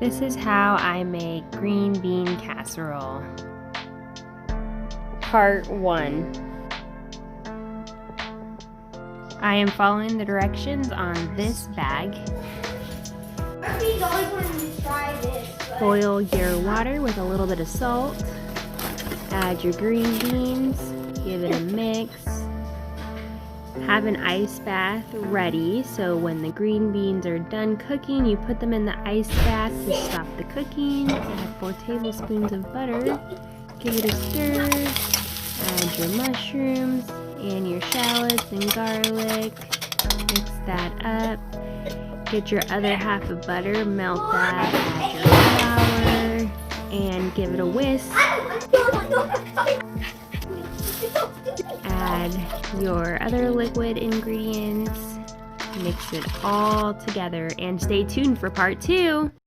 This is how I make green bean casserole. Part 1. I am following the directions on this bag. Boil your water with a little bit of salt. Add your green beans. Give it a mix. Have an ice bath ready, so when the green beans are done cooking, you put them in the ice bath to stop the cooking. Add 4 tablespoons of butter. Give it a stir. Add your mushrooms and your shallots and garlic. Mix that up. Get your other half of butter, melt that, add your flour, and give it a whisk. Add your other liquid ingredients, mix it all together, and stay tuned for part 2.